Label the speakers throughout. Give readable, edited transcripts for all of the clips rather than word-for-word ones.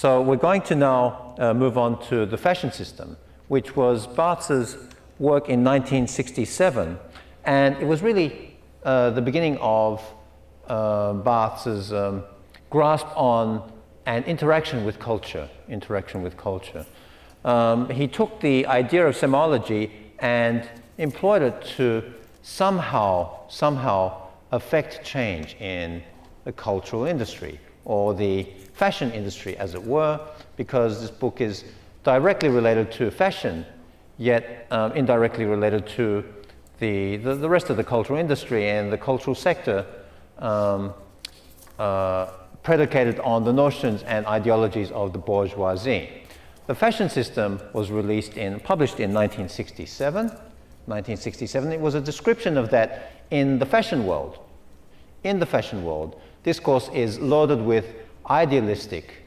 Speaker 1: So we're going to now move on to the fashion system, which was Barthes' work in 1967. And it was really the beginning of Barthes' grasp on and interaction with culture. He took the idea of semiology and employed it to somehow affect change in the cultural industry, or the fashion industry, as it were, because this book is directly related to fashion, yet indirectly related to the rest of the cultural industry and the cultural sector, predicated on the notions and ideologies of the bourgeoisie. The fashion system was published in 1967. It was a description of that in the fashion world. In the fashion world, discourse is loaded with idealistic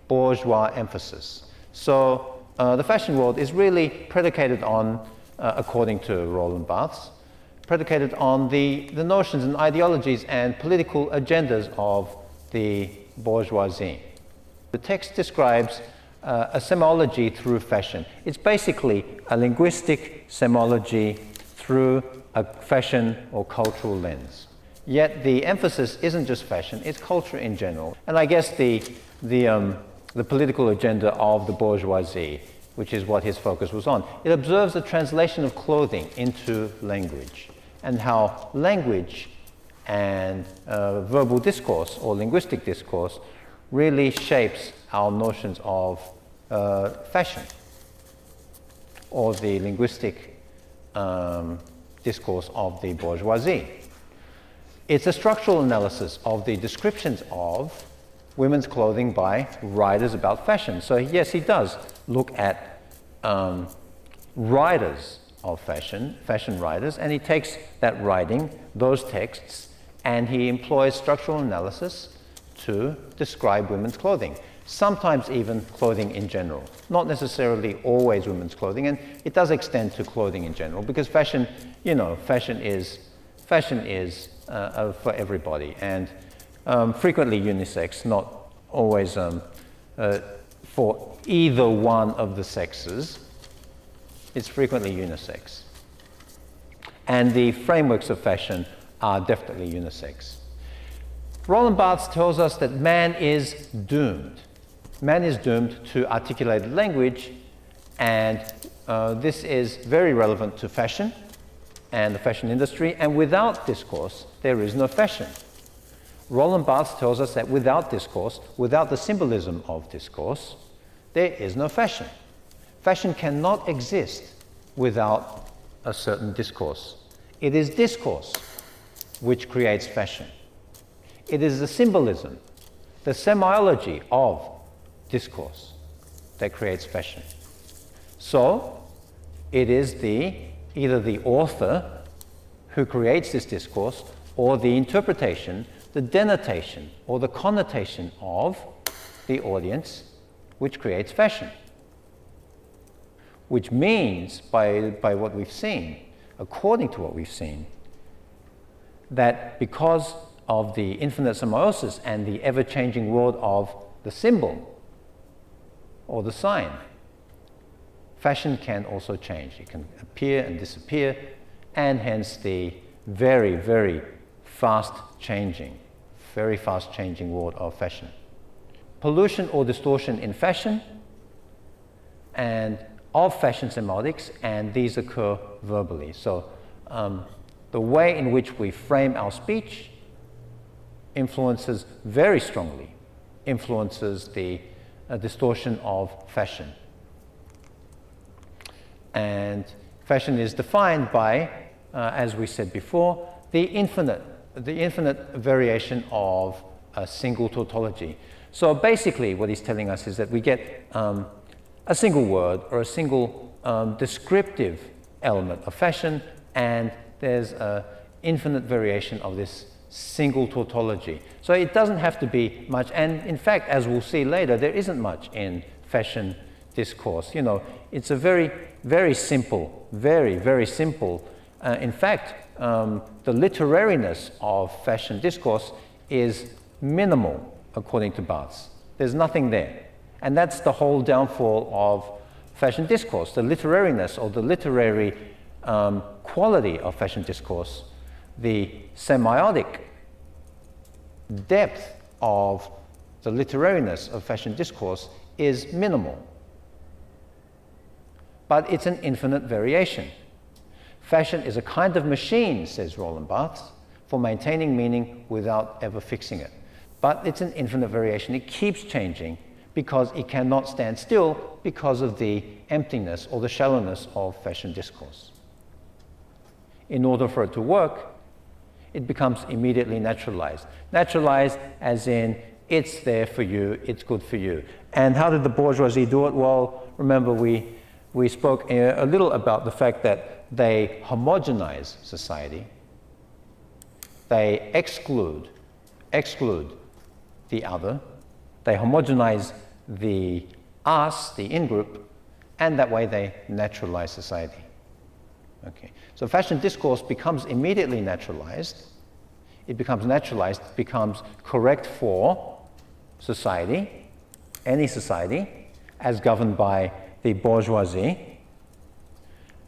Speaker 1: bourgeois emphasis. So the fashion world is really predicated on, according to Roland Barthes, predicated on the notions and ideologies and political agendas of the bourgeoisie. The text describes a semiology through fashion. It's basically a linguistic semiology through a fashion or cultural lens. Yet the emphasis isn't just fashion, it's culture in general. And I guess the political agenda of the bourgeoisie, which is what his focus was on, it observes the translation of clothing into language, and how language and verbal discourse or linguistic discourse really shapes our notions of fashion, or the linguistic discourse of the bourgeoisie. It's a structural analysis of the descriptions of women's clothing by writers about fashion. So yes, he does look at writers of fashion writers, and he takes that writing, those texts, and he employs structural analysis to describe women's clothing. Sometimes even clothing in general. Not necessarily always women's clothing, and it does extend to clothing in general, because fashion, fashion is for everybody, and frequently unisex, not always for either one of the sexes. It's frequently unisex. And the frameworks of fashion are definitely unisex. Roland Barthes tells us that man is doomed. Man is doomed to articulated language, and this is very relevant to fashion and the fashion industry, and without discourse, there is no fashion. Roland Barthes tells us that without discourse, without the symbolism of discourse, there is no fashion. Fashion cannot exist without a certain discourse. It is discourse which creates fashion. It is the symbolism, the semiology of discourse that creates fashion. So it is either the author who creates this discourse, or the interpretation, the denotation, or the connotation of the audience which creates fashion. Which means, by what we've seen, according to what we've seen, that because of the infinite semiosis and the ever-changing world of the symbol or the sign, fashion can also change. It can appear and disappear, and hence the very, very fast-changing world of fashion. Pollution or distortion in fashion, and of fashion semiotics, and these occur verbally. So the way in which we frame our speech influences very strongly, the distortion of fashion. And fashion is defined by, as we said before, the infinite variation of a single tautology. So basically what he's telling us is that we get a single word or a single descriptive element of fashion, and there's an infinite variation of this single tautology. So it doesn't have to be much, and in fact, as we'll see later, there isn't much in fashion discourse. It's a very, very simple, very, very simple. In fact, the literariness of fashion discourse is minimal according to Barthes. There's nothing there. And that's the whole downfall of fashion discourse, the literariness or the literary quality of fashion discourse, the semiotic depth of the literariness of fashion discourse is minimal. But it's an infinite variation. Fashion is a kind of machine, says Roland Barthes, for maintaining meaning without ever fixing it. But it's an infinite variation. It keeps changing because it cannot stand still because of the emptiness or the shallowness of fashion discourse. In order for it to work, it becomes immediately naturalized. Naturalized as in, it's there for you, it's good for you. And how did the bourgeoisie do it? Well, remember we spoke a little about the fact that they homogenize society. They exclude the other. They homogenize the us, the in-group, and that way they naturalize society. Okay. So fashion discourse becomes immediately naturalized. It becomes naturalized, becomes correct for society, any society, as governed by the bourgeoisie.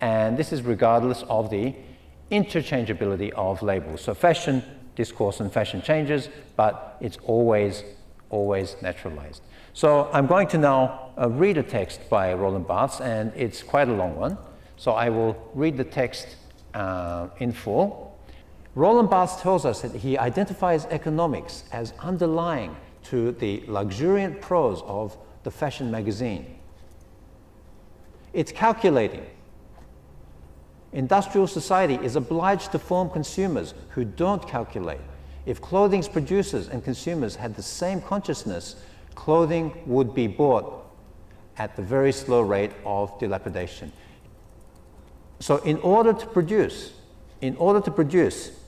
Speaker 1: And this is regardless of the interchangeability of labels. So fashion discourse and fashion changes, but it's always naturalized. So I'm going to now read a text by Roland Barthes, and it's quite a long one. So I will read the text in full. Roland Barthes tells us that he identifies economics as underlying to the luxuriant prose of the fashion magazine. It's calculating. Industrial society is obliged to form consumers who don't calculate. If clothing's producers and consumers had the same consciousness, clothing would be bought at the very slow rate of dilapidation. So in order to produce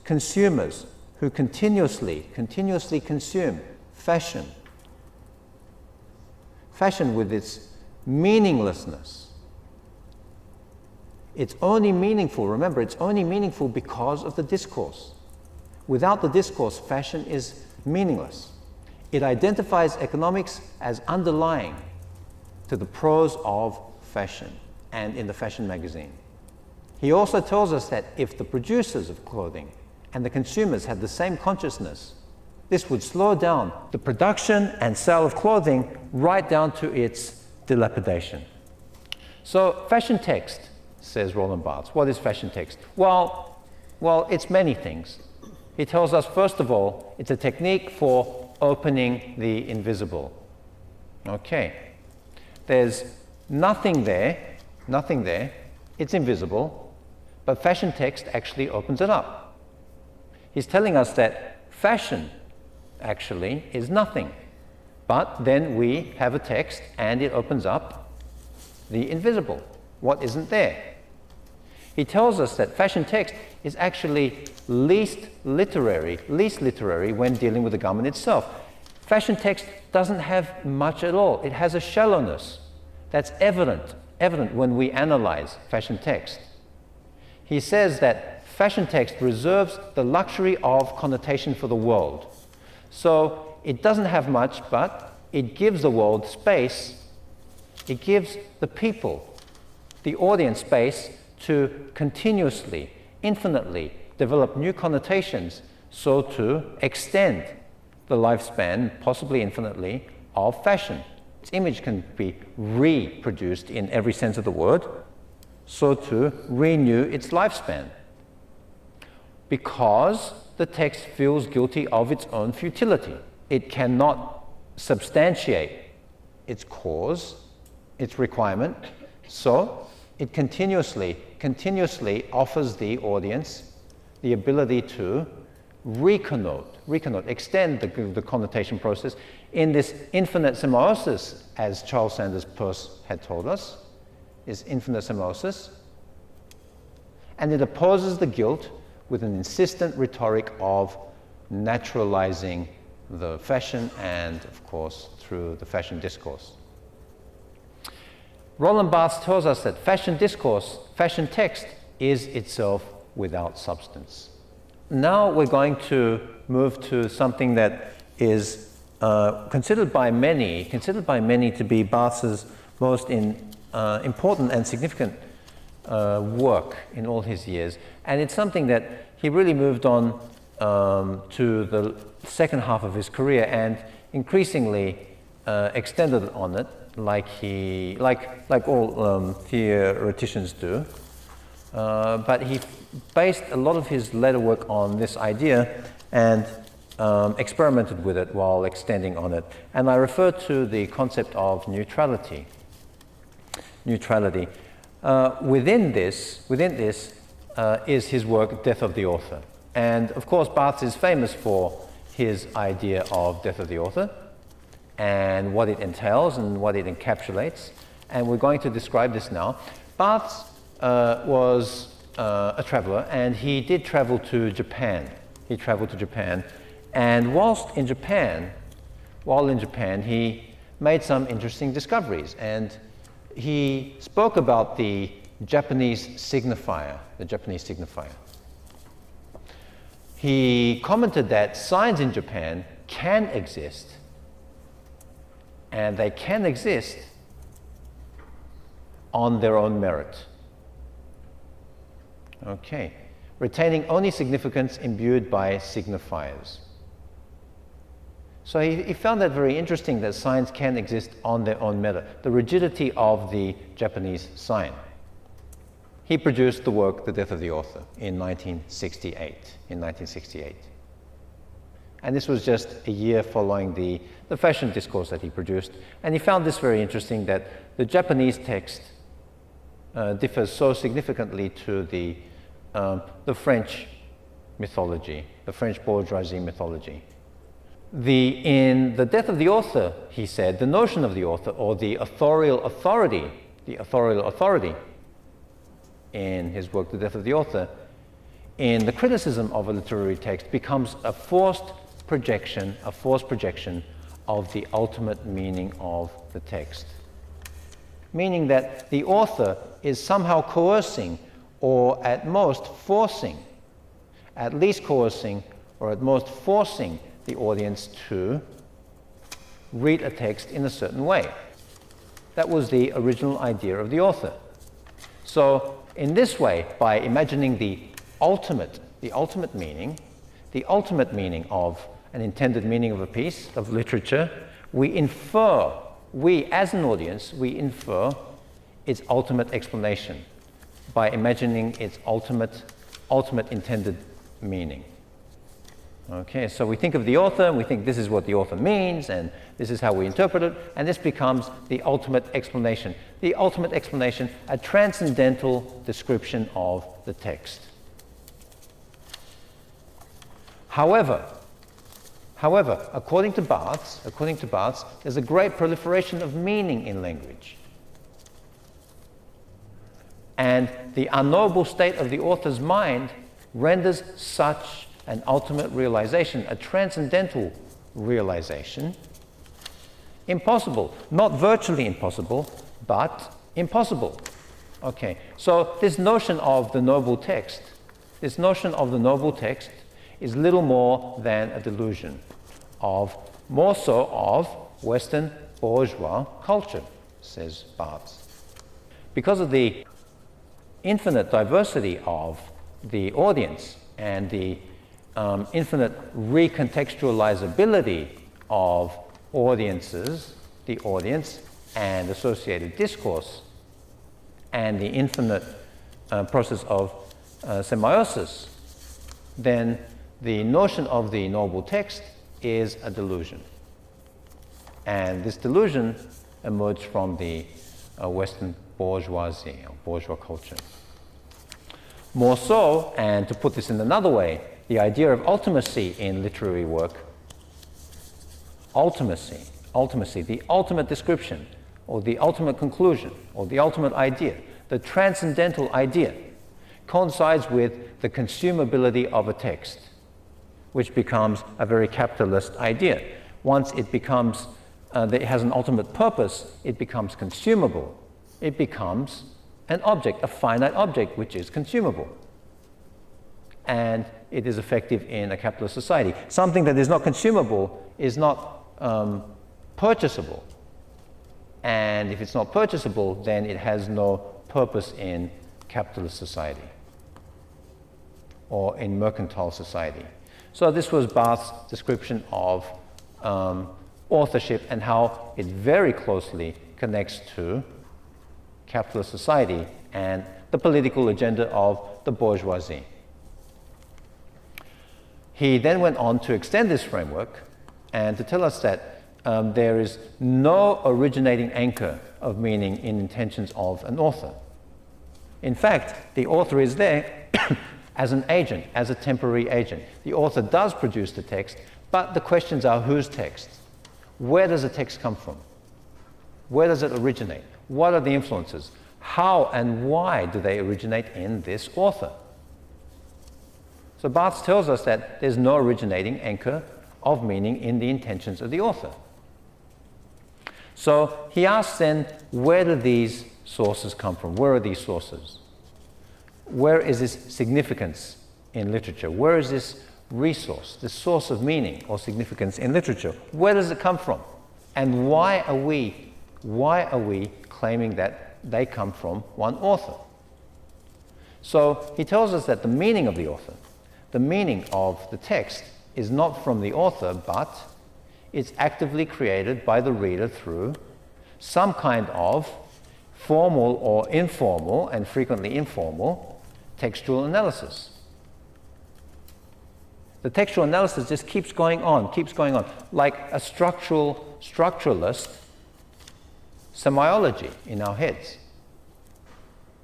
Speaker 1: consumers who continuously consume fashion with its meaninglessness, it's only meaningful, remember, it's only meaningful because of the discourse. Without the discourse, fashion is meaningless. It identifies economics as underlying to the prose of fashion and in the fashion magazine. He also tells us that if the producers of clothing and the consumers had the same consciousness, this would slow down the production and sale of clothing right down to its dilapidation. So fashion text, says Roland Barthes. What is fashion text? Well, it's many things. He tells us, first of all, it's a technique for opening the invisible. Okay. There's nothing there, it's invisible, but fashion text actually opens it up. He's telling us that fashion actually is nothing, but then we have a text and it opens up the invisible, what isn't there. He tells us that fashion text is actually least literary when dealing with the garment itself. Fashion text doesn't have much at all. It has a shallowness that's evident when we analyze fashion text. He says that fashion text reserves the luxury of connotation for the world. So it doesn't have much, but it gives the world space. It gives the people, the audience, space to continuously, infinitely develop new connotations, so to extend the lifespan, possibly infinitely, of fashion. Its image can be reproduced in every sense of the word, so to renew its lifespan. Because the text feels guilty of its own futility. It cannot substantiate its cause, its requirement, so it continuously offers the audience the ability to reconnote, extend the connotation process in this infinite semiosis, as Charles Sanders Peirce had told us, is infinite semiosis. And it opposes the guilt with an insistent rhetoric of naturalizing the fashion and, of course, through the fashion discourse. Roland Barthes tells us that fashion discourse, fashion text, is itself without substance. Now we're going to move to something that is considered by many to be Barthes' most important and significant work in all his years. And it's something that he really moved on to the second half of his career and increasingly extended on it, like all theoreticians do. But he based a lot of his later work on this idea and experimented with it while extending on it. And I refer to the concept of neutrality. Neutrality. Within this is his work, Death of the Author. And of course, Barthes is famous for his idea of death of the author and what it entails and what it encapsulates. And we're going to describe this now. Barthes was a traveler, and he did travel to Japan. He traveled to Japan. And while in Japan, he made some interesting discoveries. And he spoke about the Japanese signifier, He commented that signs in Japan can exist, and they can exist on their own merit. Okay, retaining only significance imbued by signifiers. So he found that very interesting, that signs can exist on their own merit, the rigidity of the Japanese sign. He produced the work, The Death of the Author, in 1968. And this was just a year following the fashion discourse that he produced. And he found this very interesting, that the Japanese text differs so significantly to the French mythology, the French bourgeoisie mythology. In The Death of the Author, he said, the notion of the author, or the authorial authority in his work, The Death of the Author, in the criticism of a literary text becomes a forced projection of the ultimate meaning of the text. Meaning that the author is somehow coercing, or at most forcing, at least coercing, or at most forcing the audience to read a text in a certain way. That was the original idea of the author. So in this way, by imagining the ultimate meaning of an intended meaning of a piece of literature, we as an audience, we infer its ultimate explanation by imagining its ultimate intended meaning. Okay, so we think of the author, and we think this is what the author means, and this is how we interpret it, and this becomes the ultimate explanation. The ultimate explanation, a transcendental description of the text. However, according to Barthes, there's a great proliferation of meaning in language. And the unknowable state of the author's mind renders such an ultimate realization, a transcendental realization, impossible. Not virtually impossible, but impossible. Okay, so this notion of the noble text is little more than a delusion more so of Western bourgeois culture, says Barthes. Because of the infinite diversity of the audience and the infinite recontextualizability of the audience and associated discourse, and the infinite process of semiosis, then the notion of the noble text is a delusion. And this delusion emerged from the Western bourgeoisie, or bourgeois culture. More so, and to put this in another way, the idea of ultimacy in literary work, ultimacy, the ultimate description, or the ultimate conclusion, or the ultimate idea, the transcendental idea, coincides with the consumability of a text, which becomes a very capitalist idea. Once it becomes, it has an ultimate purpose, it becomes consumable. It becomes an object, a finite object, which is consumable. And it is effective in a capitalist society. Something that is not consumable is not purchasable. And if it's not purchasable, then it has no purpose in capitalist society or in mercantile society. So this was Barthes' description of authorship and how it very closely connects to capitalist society and the political agenda of the bourgeoisie. He then went on to extend this framework and to tell us that there is no originating anchor of meaning in intentions of an author. In fact, the author is there as an agent, as a temporary agent. The author does produce the text, but the questions are whose text? Where does the text come from? Where does it originate? What are the influences? How and why do they originate in this author? So Barthes tells us that there's no originating anchor of meaning in the intentions of the author. So he asks then, where do these sources come from? Where are these sources? Where is this significance in literature? Where is this resource, this source of meaning or significance in literature? Where does it come from? And why are we claiming that they come from one author? So he tells us that the meaning of the author, the meaning of the text, is not from the author, but it's actively created by the reader through some kind of formal or informal, and frequently informal, textual analysis. The textual analysis just keeps going on, like a structuralist semiology in our heads.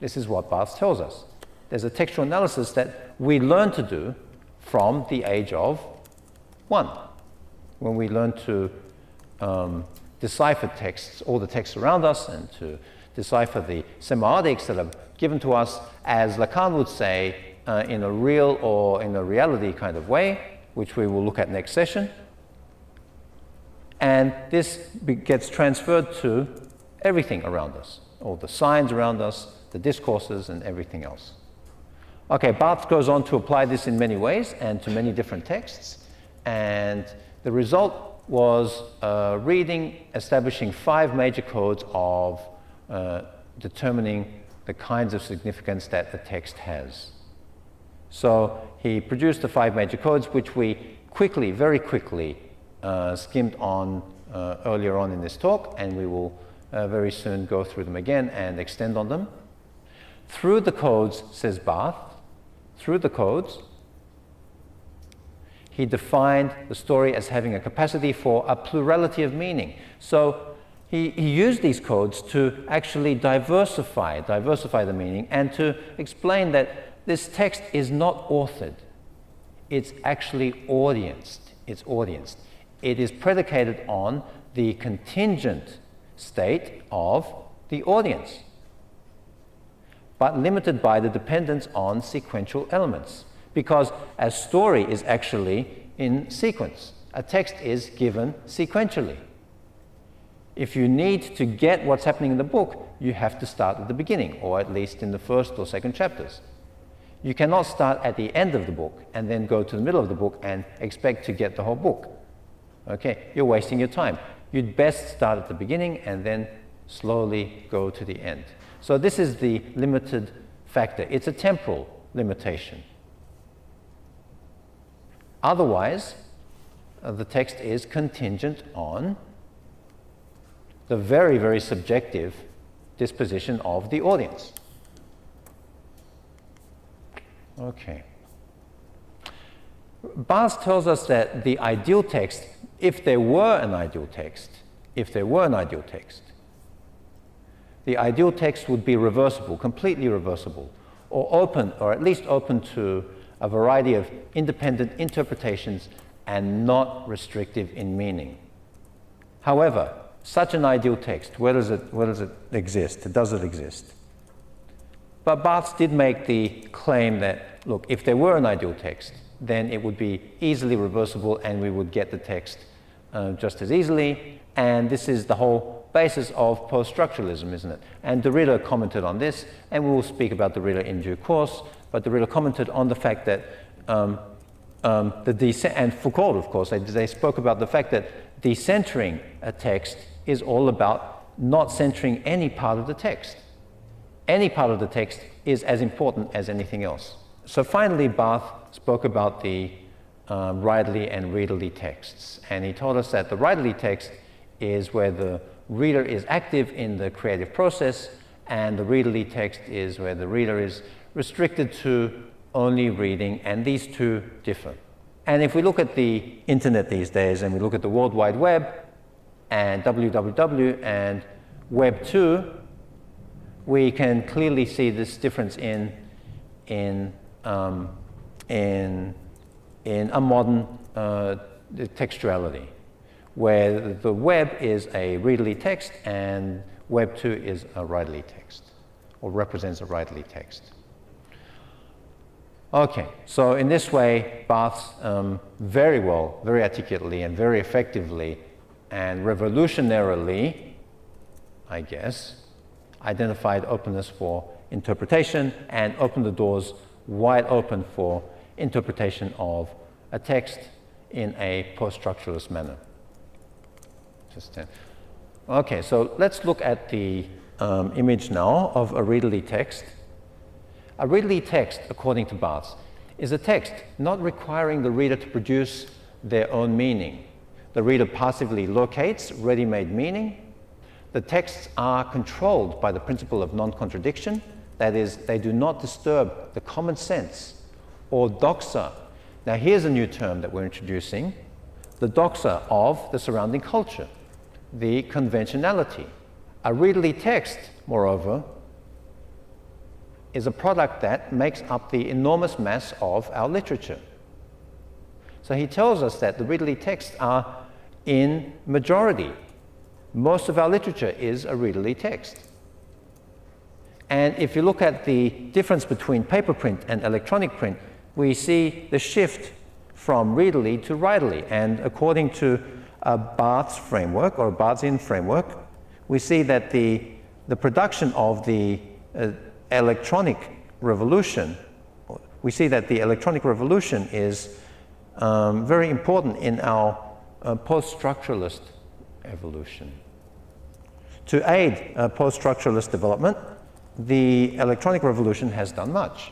Speaker 1: This is what Barthes tells us. There's a textual analysis that we learn to do from the age of 1, when we learn to decipher texts, all the texts around us, and to decipher the semiotics that are given to us, as Lacan would say, in a real or in a reality kind of way, which we will look at next session. And this gets transferred to everything around us, all the signs around us, the discourses, and everything else. Okay, Barthes goes on to apply this in many ways and to many different texts. And the result was reading establishing 5 major codes of determining the kinds of significance that the text has. So he produced the 5 major codes, which we quickly, very quickly, skimmed on earlier on in this talk, and we will very soon go through them again and extend on them. Through the codes, says Barthes, through the codes, he defined the story as having a capacity for a plurality of meaning. So he used these codes to actually diversify the meaning and to explain that this text is not authored. It's actually audienced. It's audienced. It is predicated on the contingent state of the audience, but limited by the dependence on sequential elements. Because a story is actually in sequence. A text is given sequentially. If you need to get what's happening in the book, you have to start at the beginning, or at least in the first or second chapters. You cannot start at the end of the book and then go to the middle of the book and expect to get the whole book. Okay, you're wasting your time. You'd best start at the beginning and then slowly go to the end. So this is the limited factor. It's a temporal limitation. Otherwise, the text is contingent on the very, very subjective disposition of the audience. Okay. Barthes tells us that the ideal text, if there were an ideal text, the ideal text would be reversible, completely reversible, or open, or at least open to a variety of independent interpretations and not restrictive in meaning. However, such an ideal text, where does it exist? Does it exist? But Barthes did make the claim that, look, if there were an ideal text, then it would be easily reversible and we would get the text just as easily. And this is the whole basis of post-structuralism, isn't it? And Derrida commented on this, and we will speak about Derrida in due course, but Derrida commented on the fact that and Foucault, of course, they spoke about the fact that decentering a text is all about not centering any part of the text. Any part of the text is as important as anything else. So finally, Barthes spoke about the writerly and readerly texts, and he told us that the writerly text is where the reader is active in the creative process, and the readerly text is where the reader is restricted to only reading, and these two differ. And if we look at the internet these days, and we look at the World Wide Web, and www and Web 2, we can clearly see this difference in a modern textuality, where the web is a readerly text and Web 2 is a writerly text, or represents a writerly text. Okay, so in this way, Barthes very well, very articulately, and very effectively, and revolutionarily, I guess, identified openness for interpretation and opened the doors wide open for interpretation of a text in a post-structuralist manner. Okay, so let's look at the image now of a readerly text. A readerly text, according to Barthes, is a text not requiring the reader to produce their own meaning. The reader passively locates ready-made meaning. The texts are controlled by the principle of non-contradiction. That is, they do not disturb the common sense or doxa. Now here's a new term that we're introducing, the doxa of the surrounding culture, the conventionality. A readerly text, moreover, is a product that makes up the enormous mass of our literature. So he tells us that the readerly texts are in majority. Most of our literature is a readerly text. And if you look at the difference between paper print and electronic print, we see the shift from readerly to writerly. And according to a Barthes framework, or a Barthesian framework, we see that the production of the electronic revolution, is very important in our post-structuralist evolution. To aid post-structuralist development, the electronic revolution has done much.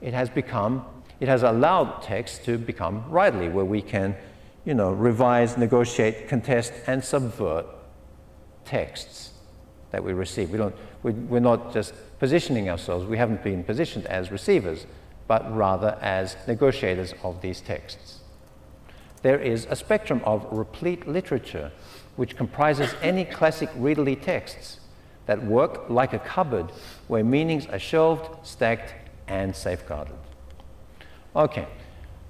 Speaker 1: It has allowed text to become writerly, where we can, revise, negotiate, contest, and subvert texts that we receive. We're not just positioning ourselves. We haven't been positioned as receivers, but rather as negotiators of these texts. There is a spectrum of replete literature which comprises any classic readerly texts that work like a cupboard where meanings are shelved, stacked, and safeguarded. Okay.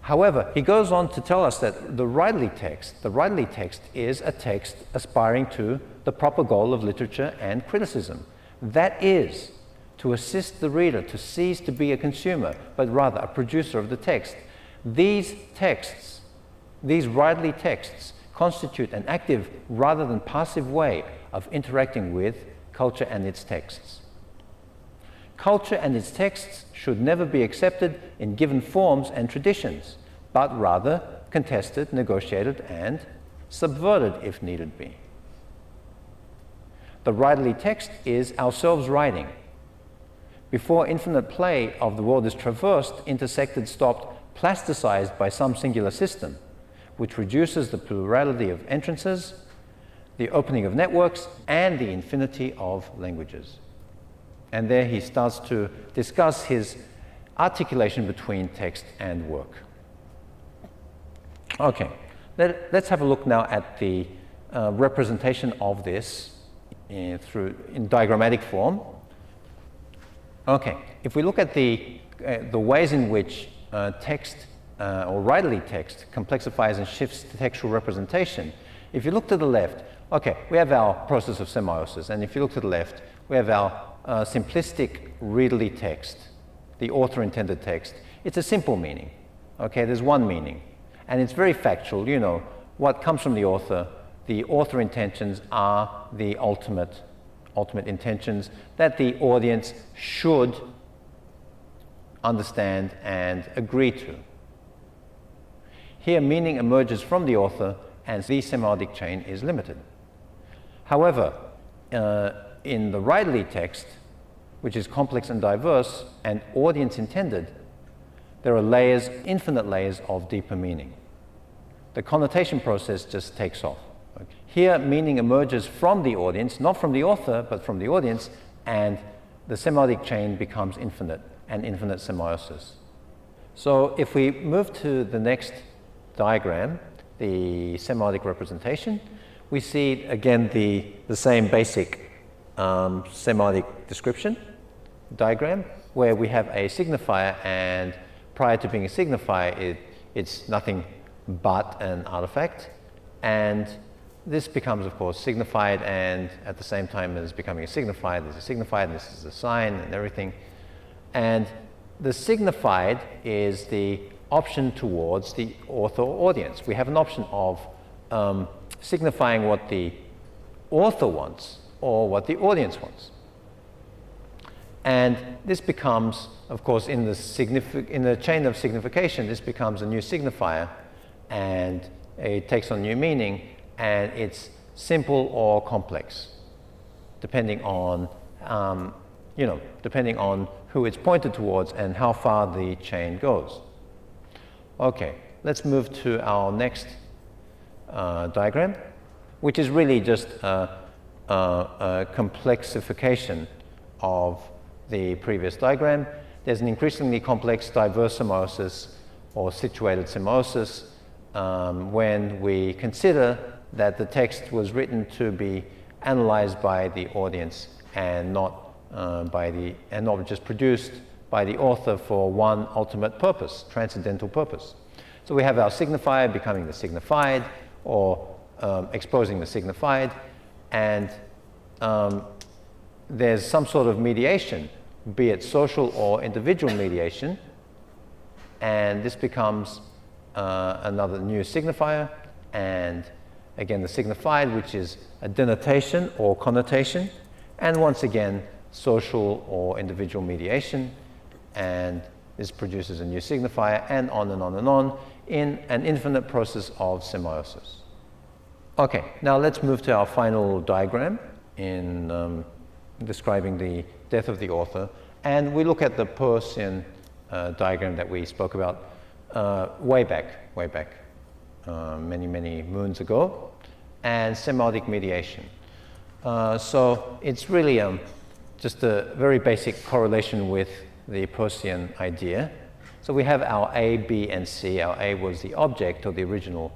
Speaker 1: However, he goes on to tell us that the writerly text is a text aspiring to the proper goal of literature and criticism. That is, to assist the reader to cease to be a consumer, but rather a producer of the text. These writerly texts, constitute an active rather than passive way of interacting with culture and its texts. Culture and its texts should never be accepted in given forms and traditions, but rather contested, negotiated, and subverted if needed be. The writerly text is ourselves writing. Before infinite play of the world is traversed, intersected, stopped, plasticized by some singular system, which reduces the plurality of entrances, the opening of networks, and the infinity of languages. And there he starts to discuss his articulation between text and work. Okay, let's have a look now at the representation of this in diagrammatic form. Okay, if we look at the ways in which text or writerly text complexifies and shifts the textual representation, if you look to the left, okay, we have our process of semiosis, and if you look to the left, we have our simplistic readerly text, the author-intended text. It's a simple meaning, okay? There's one meaning, and it's very factual. What comes from the author intentions are the ultimate intentions that the audience should understand and agree to. Here, meaning emerges from the author and the semiotic chain is limited. However, in the writerly text, which is complex and diverse and audience intended, there are layers, infinite layers of deeper meaning. The connotation process just takes off. Here, meaning emerges from the audience, not from the author, but from the audience, and the semiotic chain becomes infinite, and infinite semiosis. So if we move to the next diagram, the semiotic representation, we see again the same basic semiotic description diagram, where we have a signifier, and prior to being a signifier, it's nothing but an artifact. And this becomes, of course, signified, and at the same time as becoming a signified, there's a signified, and this is a sign and everything. And the signified is the option towards the author or audience. We have an option of signifying what the author wants or what the audience wants. And this becomes, of course, in the chain of signification, this becomes a new signifier, and it takes on new meaning, and it's simple or complex, depending on, depending on who it's pointed towards and how far the chain goes. Okay, let's move to our next diagram, which is really just a complexification of the previous diagram. There's an increasingly complex diverse semiosis or situated semiosis when we consider that the text was written to be analyzed by the audience and not just produced by the author for one ultimate purpose, transcendental purpose. So we have our signifier becoming the signified, or exposing the signified, and there's some sort of mediation, be it social or individual mediation, and this becomes another new signifier, and again the signified, which is a denotation or connotation, and once again social or individual mediation, and this produces a new signifier, and on and on and on, in an infinite process of semiosis. Okay, now let's move to our final diagram in describing the death of the author, and we look at the Peircean diagram that we spoke about way back, many moons ago, and semiotic mediation. So it's really just a very basic correlation with the Peircean idea. So we have our A, B, and C. Our A was the object, or the original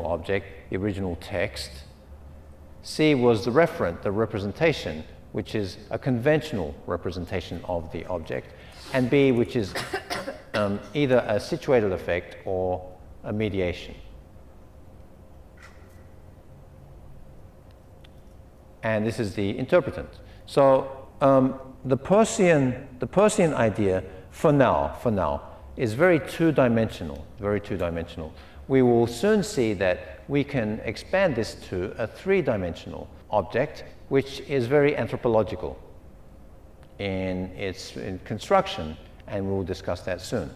Speaker 1: object, the original text. C was the referent, the representation, which is a conventional representation of the object, and B, which is either a situated effect or a mediation. And this is the interpretant. So the Peircean idea, for now, is very two-dimensional, We will soon see that we can expand this to a three-dimensional object, which is very anthropological in its construction, and we'll discuss that soon.